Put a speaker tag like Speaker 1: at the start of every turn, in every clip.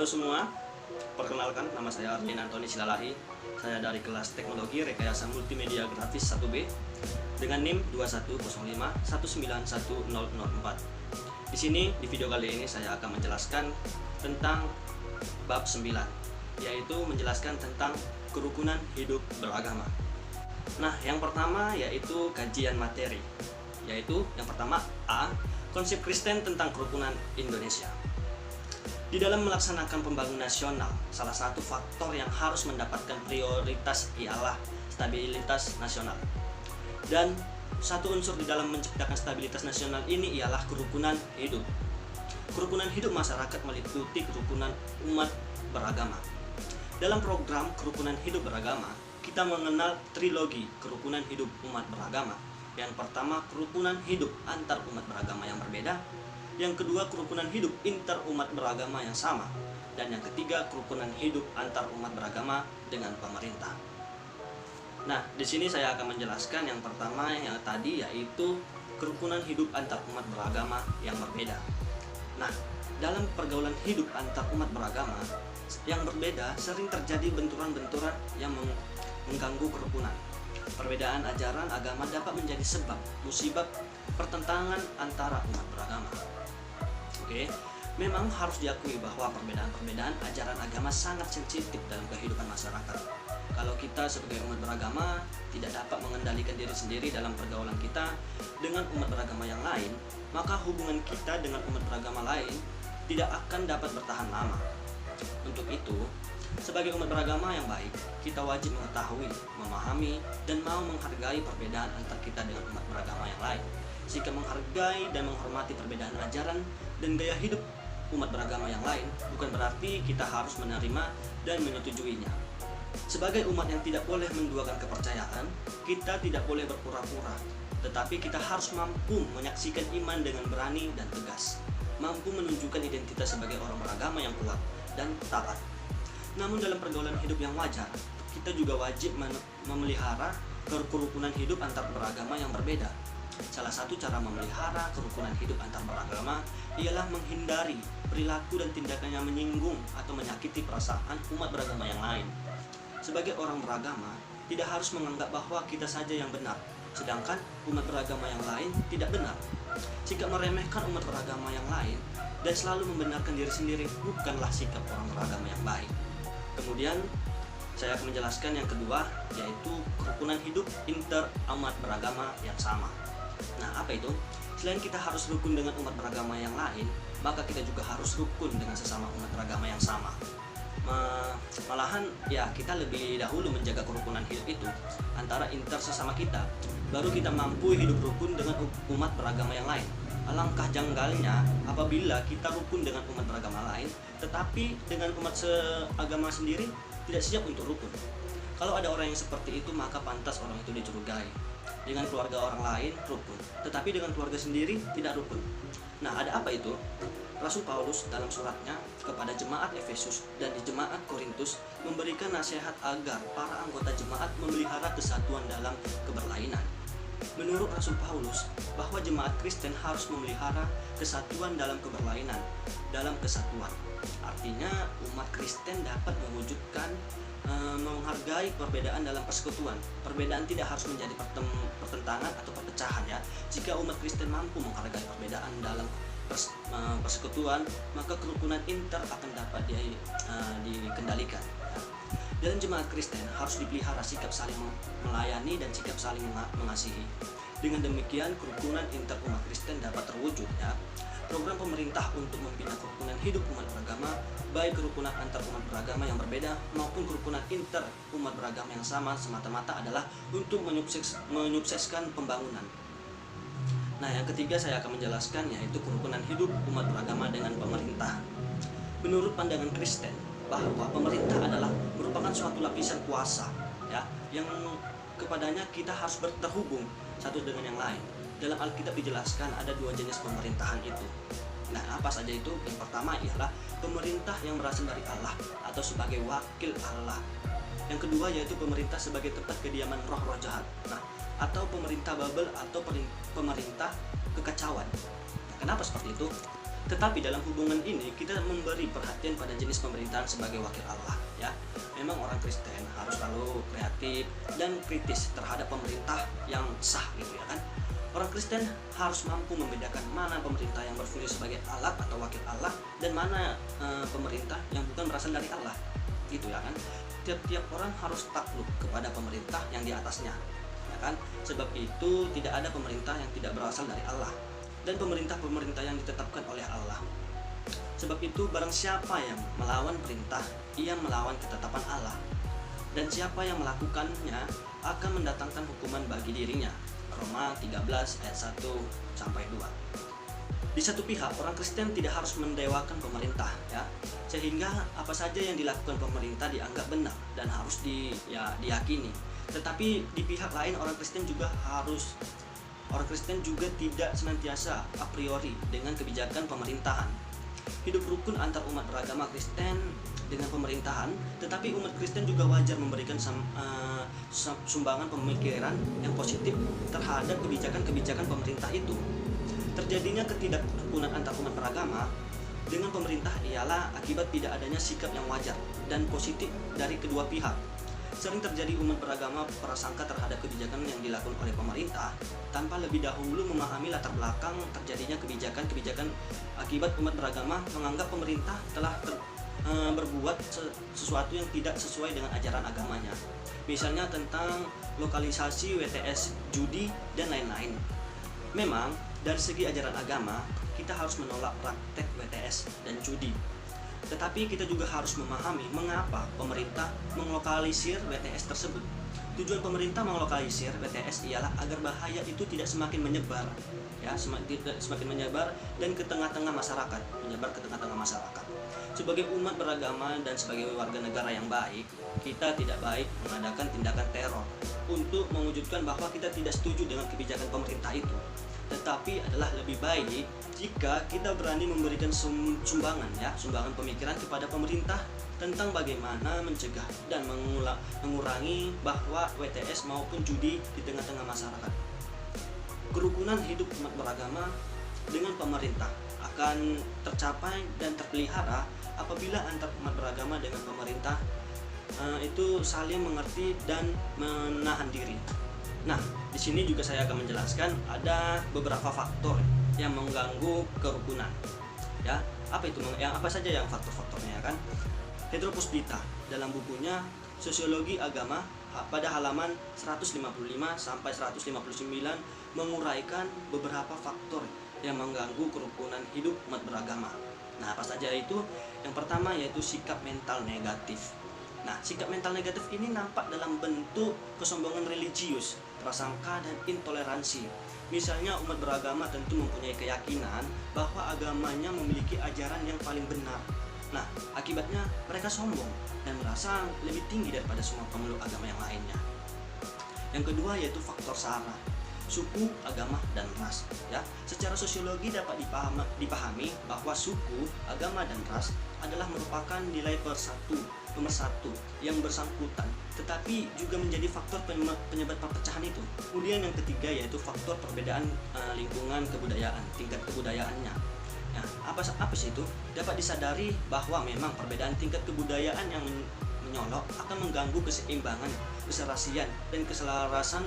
Speaker 1: Halo semua, perkenalkan nama saya Arlin Antoni Silalahi. Saya dari kelas Teknologi Rekayasa Multimedia Grafis 1B dengan NIM 21051911004. Di sini di video kali ini saya akan menjelaskan tentang bab 9, yaitu menjelaskan tentang kerukunan hidup beragama. Nah, yang pertama yaitu kajian materi, yaitu yang pertama A, konsep Kristen tentang kerukunan Indonesia. Di dalam melaksanakan pembangunan nasional, salah satu faktor yang harus mendapatkan prioritas ialah stabilitas nasional. Dan satu unsur di dalam menciptakan stabilitas nasional ini ialah kerukunan hidup. Kerukunan hidup masyarakat meliputi kerukunan umat beragama. Dalam program kerukunan hidup beragama, kita mengenal trilogi kerukunan hidup umat beragama. Yang pertama, kerukunan hidup antar umat beragama yang berbeda. Yang kedua, kerukunan hidup inter umat beragama yang sama. Dan yang ketiga, kerukunan hidup antar umat beragama dengan pemerintah. Nah, di sini saya akan menjelaskan yang pertama yang tadi, yaitu kerukunan hidup antar umat beragama yang berbeda. Nah, dalam pergaulan hidup antar umat beragama yang berbeda sering terjadi benturan-benturan yang mengganggu kerukunan. Perbedaan ajaran agama dapat menjadi sebab musibah pertentangan antara umat beragama. Oke, memang harus diakui bahwa perbedaan-perbedaan ajaran agama sangat sensitif dalam kehidupan masyarakat. Kalau kita sebagai umat beragama tidak dapat mengendalikan diri sendiri dalam pergaulan kita dengan umat beragama yang lain, maka hubungan kita dengan umat beragama lain tidak akan dapat bertahan lama. Untuk itu, sebagai umat beragama yang baik, kita wajib mengetahui, memahami, dan mau menghargai perbedaan antar kita dengan umat beragama yang lain. Jika menghargai dan menghormati perbedaan ajaran dan gaya hidup umat beragama yang lain, bukan berarti kita harus menerima dan menyetujuinya. Sebagai umat yang tidak boleh menduakan kepercayaan, kita tidak boleh berpura-pura, tetapi kita harus mampu menyaksikan iman dengan berani dan tegas, mampu menunjukkan identitas sebagai orang beragama yang kuat dan taat. Namun dalam pergaulan hidup yang wajar, kita juga wajib memelihara kerukunan hidup antar beragama yang berbeda. Salah satu cara memelihara kerukunan hidup antar beragama ialah menghindari perilaku dan tindakan yang menyinggung atau menyakiti perasaan umat beragama yang lain. Sebagai orang beragama, tidak harus menganggap bahwa kita saja yang benar, sedangkan umat beragama yang lain tidak benar. Sikap meremehkan umat beragama yang lain dan selalu membenarkan diri sendiri bukanlah sikap orang beragama yang baik. Kemudian saya akan menjelaskan yang kedua, yaitu kerukunan hidup inter umat beragama yang sama. Nah, apa itu? Selain kita harus rukun dengan umat beragama yang lain, maka kita juga harus rukun dengan sesama umat beragama yang sama. Malahan ya, kita lebih dahulu menjaga kerukunan hidup itu antara inter sesama kita, baru kita mampu hidup rukun dengan umat beragama yang lain. Alangkah janggalnya apabila kita rukun dengan umat beragama lain, tetapi dengan umat seagama sendiri tidak siap untuk rukun. Kalau ada orang yang seperti itu, maka pantas orang itu dicurigai. Dengan keluarga orang lain rukun, tetapi dengan keluarga sendiri tidak rukun. Nah, ada apa itu? Rasul Paulus dalam suratnya kepada jemaat Efesus dan di jemaat Korintus memberikan nasihat agar para anggota jemaat memelihara kesatuan dalam keberlainan. Menurut Rasul Paulus, bahwa jemaat Kristen harus memelihara kesatuan dalam keberlainan, dalam kesatuan. Artinya umat Kristen dapat mewujudkan menghargai perbedaan dalam persekutuan. Perbedaan tidak harus menjadi pertentangan atau perpecahan ya. Jika umat Kristen mampu menghargai perbedaan dalam persekutuan, maka kerukunan inter akan dapat dikendalikan. Dalam jemaat Kristen harus dipelihara sikap saling melayani dan sikap saling mengasihi. Dengan demikian kerukunan inter umat Kristen dapat terwujud ya. Program pemerintah untuk membina kerukunan hidup umat beragama, baik kerukunan antar umat beragama yang berbeda maupun kerukunan inter umat beragama yang sama, semata-mata adalah untuk menyukseskan pembangunan. Nah, yang ketiga saya akan menjelaskan, yaitu kerukunan hidup umat beragama dengan pemerintah. Menurut pandangan Kristen, bahwa pemerintah adalah merupakan suatu lapisan kuasa ya, yang kepadanya kita harus terhubung satu dengan yang lain. Dalam Alkitab dijelaskan ada dua jenis pemerintahan itu. Nah, apa saja itu? Yang pertama ialah pemerintah yang berasal dari Allah atau sebagai wakil Allah. Yang kedua yaitu pemerintah sebagai tempat kediaman roh-roh jahat. Nah, atau pemerintah Babel atau pemerintah kekacauan. Nah, kenapa seperti itu? Tetapi dalam hubungan ini kita memberi perhatian pada jenis pemerintahan sebagai wakil Allah, ya. Memang orang Kristen harus selalu kreatif dan kritis terhadap pemerintah yang sah gitu ya kan. Orang Kristen harus mampu membedakan mana pemerintah yang berfungsi sebagai alat atau wakil Allah dan mana pemerintah yang bukan berasal dari Allah, gitu ya kan. Tiap-tiap orang harus takluk kepada pemerintah yang di atasnya, ya kan. Sebab itu tidak ada pemerintah yang tidak berasal dari Allah dan pemerintah-pemerintah yang ditetapkan oleh Allah. Sebab itu barang siapa yang melawan perintah, ia melawan ketetapan Allah. Dan siapa yang melakukannya akan mendatangkan hukuman bagi dirinya. Roma 13 ayat 1 sampai 2. Di satu pihak, orang Kristen tidak harus mendewakan pemerintah, ya. Sehingga apa saja yang dilakukan pemerintah dianggap benar dan harus diyakini. Tetapi di pihak lain orang Kristen juga tidak senantiasa a priori dengan kebijakan pemerintahan. Hidup rukun antar umat beragama Kristen dengan pemerintahan, tetapi umat Kristen juga wajar memberikan sumbangan pemikiran yang positif terhadap kebijakan-kebijakan pemerintah itu. Terjadinya ketidakrukunan antar umat beragama dengan pemerintah ialah akibat tidak adanya sikap yang wajar dan positif dari kedua pihak. Sering terjadi umat beragama prasangka terhadap kebijakan yang dilakukan oleh pemerintah tanpa lebih dahulu memahami latar belakang terjadinya kebijakan-kebijakan, akibat umat beragama menganggap pemerintah telah berbuat sesuatu yang tidak sesuai dengan ajaran agamanya. Misalnya tentang lokalisasi WTS, judi, dan lain-lain. Memang dari segi ajaran agama kita harus menolak praktek WTS dan judi. Tetapi kita juga harus memahami mengapa pemerintah menglokalisir WTS tersebut. Tujuan pemerintah menglokalisir WTS ialah agar bahaya itu tidak semakin menyebar, ya, semakin menyebar dan ke tengah-tengah masyarakat, Sebagai umat beragama dan sebagai warga negara yang baik, kita tidak baik mengadakan tindakan teror untuk mewujudkan bahwa kita tidak setuju dengan kebijakan pemerintah itu. Tetapi adalah lebih baik jika kita berani memberikan sumbangan pemikiran kepada pemerintah tentang bagaimana mencegah dan mengurangi bahwa WTS maupun judi di tengah-tengah masyarakat. Kerukunan hidup umat beragama dengan pemerintah akan tercapai dan terpelihara apabila antar umat beragama dengan pemerintah itu saling mengerti dan menahan diri. Nah, di sini juga saya akan menjelaskan ada beberapa faktor yang mengganggu kerukunan. Ya, apa saja yang faktor-faktornya kan? Hendro Puspita dalam bukunya Sosiologi Agama pada halaman 155 sampai 159 menguraikan beberapa faktor yang mengganggu kerukunan hidup umat beragama. Nah, apa saja itu? Yang pertama yaitu sikap mental negatif. Nah, sikap mental negatif ini nampak dalam bentuk kesombongan religius, prasangka, dan intoleransi. Misalnya umat beragama tentu mempunyai keyakinan bahwa agamanya memiliki ajaran yang paling benar. Nah, akibatnya mereka sombong dan merasa lebih tinggi daripada semua pemeluk agama yang lainnya. Yang kedua yaitu faktor sara, suku, agama, dan ras. Ya, secara sosiologi dapat dipahami bahwa suku, agama, dan ras adalah merupakan nilai nomor satu yang bersangkutan, tetapi juga menjadi faktor penyebab perpecahan itu. Kemudian yang ketiga yaitu faktor perbedaan lingkungan kebudayaan, tingkat kebudayaannya. Nah, apa sih itu? Dapat disadari bahwa memang perbedaan tingkat kebudayaan yang menyolok akan mengganggu keseimbangan, keserasian, dan keselarasan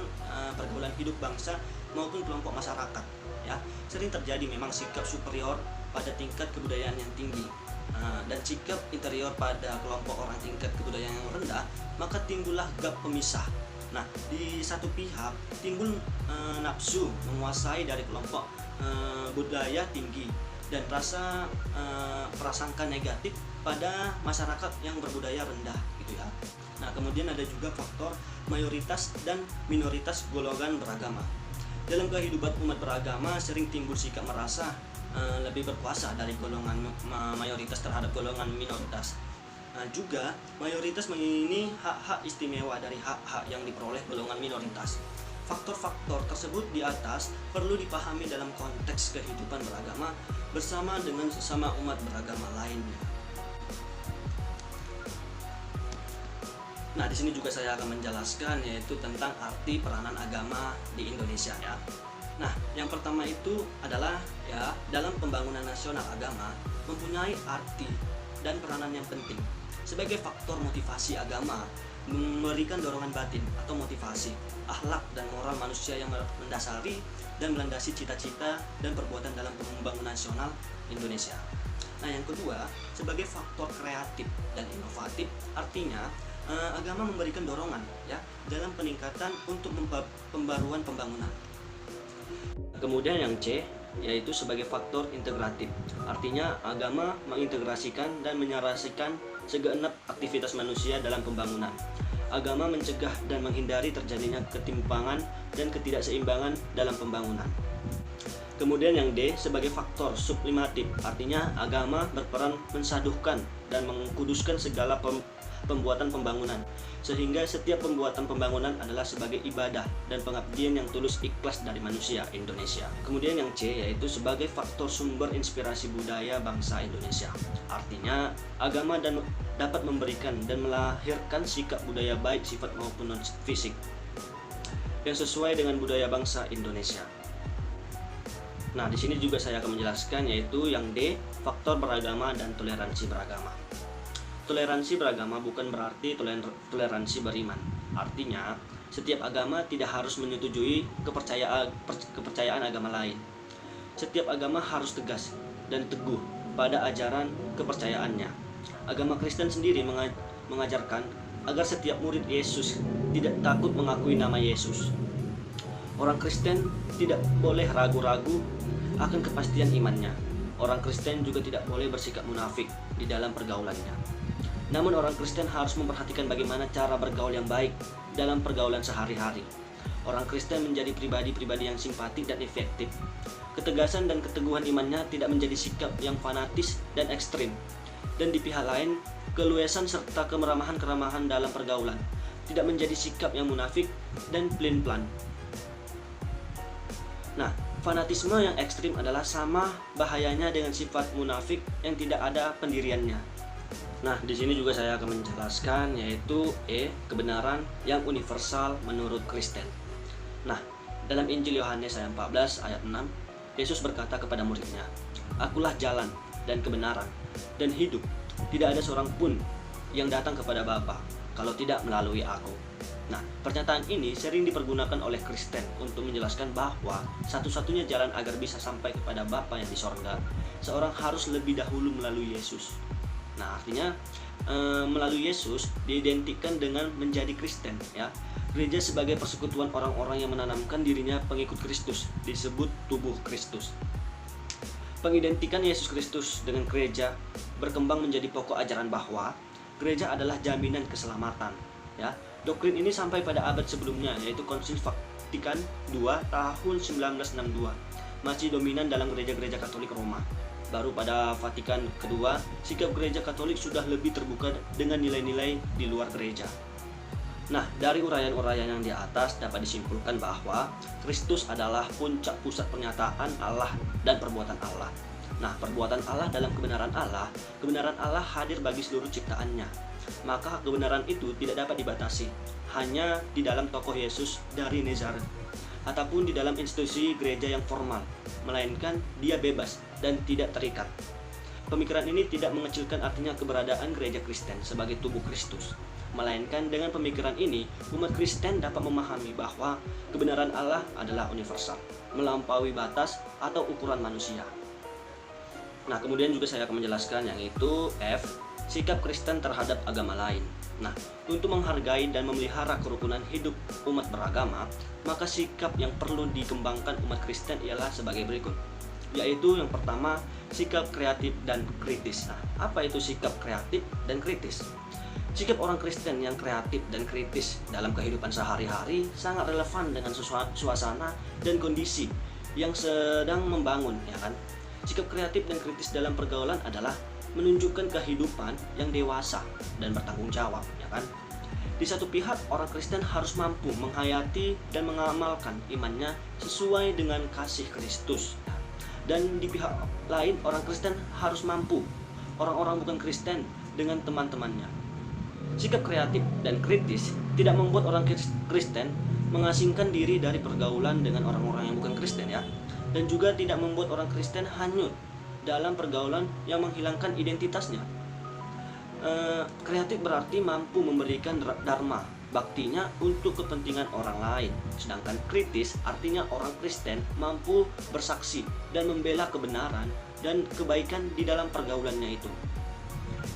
Speaker 1: pergaulan hidup bangsa maupun kelompok masyarakat. Ya, sering terjadi memang sikap superior pada tingkat kebudayaan yang tinggi dan sikap interior pada kelompok orang tingkat kebudayaan yang rendah, maka timbullah gap pemisah. Nah, di satu pihak timbul nafsu menguasai dari kelompok budaya tinggi dan prasangka negatif pada masyarakat yang berbudaya rendah gitu ya. Nah, kemudian ada juga faktor mayoritas dan minoritas golongan beragama. Dalam kehidupan umat beragama sering timbul sikap merasa lebih berkuasa dari golongan mayoritas terhadap golongan minoritas. Nah, juga mayoritas menginginkan hak-hak istimewa dari hak-hak yang diperoleh golongan minoritas. Faktor-faktor tersebut di atas perlu dipahami dalam konteks kehidupan beragama bersama dengan sesama umat beragama lainnya. Nah, di sini juga saya akan menjelaskan yaitu tentang arti peranan agama di Indonesia ya. Nah, Yang pertama itu adalah ya, dalam pembangunan nasional agama mempunyai arti dan peranan yang penting. Sebagai faktor motivasi agama memberikan dorongan batin atau motivasi, akhlak dan moral manusia yang mendasari dan melandasi cita-cita dan perbuatan dalam pembangunan nasional Indonesia. Nah, yang kedua, sebagai faktor kreatif dan inovatif, artinya agama memberikan dorongan ya dalam peningkatan untuk pembaruan pembangunan. Kemudian yang C, yaitu sebagai faktor integratif. Artinya agama mengintegrasikan dan menyelesaikan segenap aktivitas manusia dalam pembangunan. Agama mencegah dan menghindari terjadinya ketimpangan dan ketidakseimbangan dalam pembangunan. Kemudian yang D, sebagai faktor sublimatif. Artinya agama berperan mensaduhkan dan mengkuduskan segala pembuatan pembangunan, sehingga setiap pembuatan pembangunan adalah sebagai ibadah dan pengabdian yang tulus ikhlas dari manusia Indonesia. Kemudian yang C, yaitu sebagai faktor sumber inspirasi budaya bangsa Indonesia. Artinya agama dapat memberikan dan melahirkan sikap budaya baik sifat maupun non fisik yang sesuai dengan budaya bangsa Indonesia. Nah, di sini juga saya akan menjelaskan, yaitu yang D, faktor beragama dan toleransi beragama. Toleransi beragama bukan berarti toleransi beriman. Artinya, setiap agama tidak harus menyetujui kepercayaan agama lain. Setiap agama harus tegas dan teguh pada ajaran kepercayaannya. Agama Kristen sendiri mengajarkan agar setiap murid Yesus tidak takut mengakui nama Yesus. Orang Kristen tidak boleh ragu-ragu akan kepastian imannya. Orang Kristen juga tidak boleh bersikap munafik di dalam pergaulannya. Namun orang Kristen harus memperhatikan bagaimana cara bergaul yang baik dalam pergaulan sehari-hari. Orang Kristen menjadi pribadi-pribadi yang simpatik dan efektif. Ketegasan dan keteguhan imannya tidak menjadi sikap yang fanatis dan ekstrim. Dan di pihak lain, keluasan serta keramahan dalam pergaulan tidak menjadi sikap yang munafik dan pelin-pelan. Nah, fanatisme yang ekstrim adalah sama bahayanya dengan sifat munafik yang tidak ada pendiriannya. Nah, di sini juga saya akan menjelaskan, yaitu E, kebenaran yang universal menurut Kristen. Nah, dalam Injil Yohanes ayat 14 ayat 6, Yesus berkata kepada muridnya, "Akulah jalan dan kebenaran dan hidup. Tidak ada seorang pun yang datang kepada Bapa kalau tidak melalui aku." Nah, pernyataan ini sering dipergunakan oleh Kristen untuk menjelaskan bahwa satu-satunya jalan agar bisa sampai kepada Bapa yang di sorga, seorang harus lebih dahulu melalui Yesus. Nah, artinya melalui Yesus diidentikan dengan menjadi Kristen, ya. Gereja sebagai persekutuan orang-orang yang menanamkan dirinya pengikut Kristus, disebut tubuh Kristus. Pengidentikan Yesus Kristus dengan gereja berkembang menjadi pokok ajaran bahwa gereja adalah jaminan keselamatan, ya. Doktrin ini sampai pada abad sebelumnya, yaitu Konsil Vatikan II tahun 1962, masih dominan dalam gereja-gereja Katolik Roma. Baru pada Vatikan kedua, sikap gereja Katolik sudah lebih terbuka dengan nilai-nilai di luar gereja. Nah, dari uraian-uraian yang di atas dapat disimpulkan bahwa Kristus adalah puncak pusat pernyataan Allah dan perbuatan Allah. Nah, perbuatan Allah dalam kebenaran Allah hadir bagi seluruh ciptaannya. Maka kebenaran itu tidak dapat dibatasi hanya di dalam tokoh Yesus dari Nazaret ataupun di dalam institusi gereja yang formal, melainkan dia bebas dan tidak terikat. Pemikiran ini tidak mengecilkan artinya keberadaan gereja Kristen sebagai tubuh Kristus, melainkan dengan pemikiran ini umat Kristen dapat memahami bahwa kebenaran Allah adalah universal, melampaui batas atau ukuran manusia. Nah, kemudian juga saya akan menjelaskan yang itu F, sikap Kristen terhadap agama lain. Nah, untuk menghargai dan memelihara kerukunan hidup umat beragama, maka sikap yang perlu dikembangkan umat Kristen ialah sebagai berikut, yaitu yang pertama, sikap kreatif dan kritis. Nah, apa itu sikap kreatif dan kritis? Sikap orang Kristen yang kreatif dan kritis dalam kehidupan sehari-hari sangat relevan dengan suasana dan kondisi yang sedang membangun, ya kan? Sikap kreatif dan kritis dalam pergaulan adalah menunjukkan kehidupan yang dewasa dan bertanggung jawab, ya kan? Di satu pihak, orang Kristen harus mampu menghayati dan mengamalkan imannya sesuai dengan kasih Kristus. Dan di pihak lain, orang Kristen harus mampu orang-orang bukan Kristen dengan teman-temannya. Sikap kreatif dan kritis tidak membuat orang Kristen mengasingkan diri dari pergaulan dengan orang-orang yang bukan Kristen, ya. dan juga tidak membuat orang Kristen hanyut dalam pergaulan yang menghilangkan identitasnya. Kreatif berarti mampu memberikan dharma baktinya untuk kepentingan orang lain, sedangkan kritis artinya orang Kristen mampu bersaksi dan membela kebenaran dan kebaikan di dalam pergaulannya itu.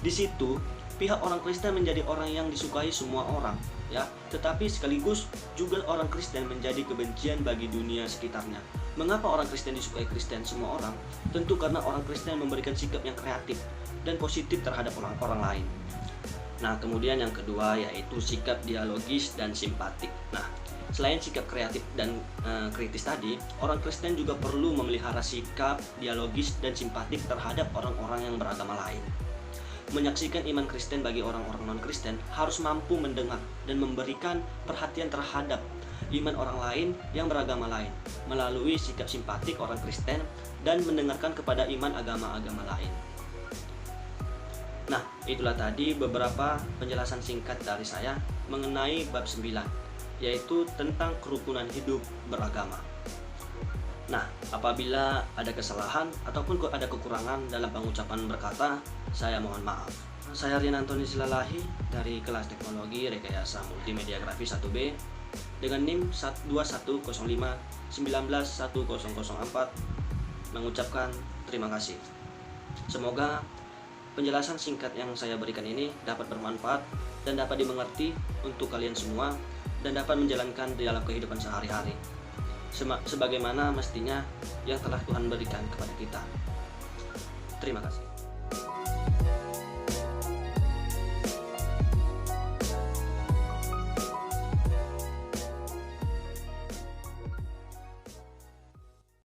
Speaker 1: Di situ pihak orang Kristen menjadi orang yang disukai semua orang, ya, tetapi sekaligus juga orang Kristen menjadi kebencian bagi dunia sekitarnya. Mengapa orang Kristen disukai Kristen semua orang? Tentu karena orang Kristen memberikan sikap yang kreatif dan positif terhadap orang lain. Nah, kemudian yang kedua yaitu sikap dialogis dan simpatik. Nah, selain sikap kreatif dan kritis tadi, orang Kristen juga perlu memelihara sikap dialogis dan simpatik terhadap orang-orang yang beragama lain. Menyaksikan iman Kristen bagi orang-orang non-Kristen harus mampu mendengar dan memberikan perhatian terhadap iman orang lain yang beragama lain melalui sikap simpatik orang Kristen dan mendengarkan kepada iman agama-agama lain. Nah, itulah tadi beberapa penjelasan singkat dari saya mengenai bab 9, yaitu tentang kerukunan hidup beragama. Nah, apabila ada kesalahan ataupun ada kekurangan dalam pengucapan berkata, saya mohon maaf. Saya Rian Antoni Silalahi dari kelas teknologi rekayasa multimedia grafis 1B dengan NIM 2105191004 mengucapkan terima kasih. Semoga penjelasan singkat yang saya berikan ini dapat bermanfaat dan dapat dimengerti untuk kalian semua dan dapat menjalankan di dalam kehidupan sehari-hari sebagaimana mestinya yang telah Tuhan berikan kepada kita. Terima kasih.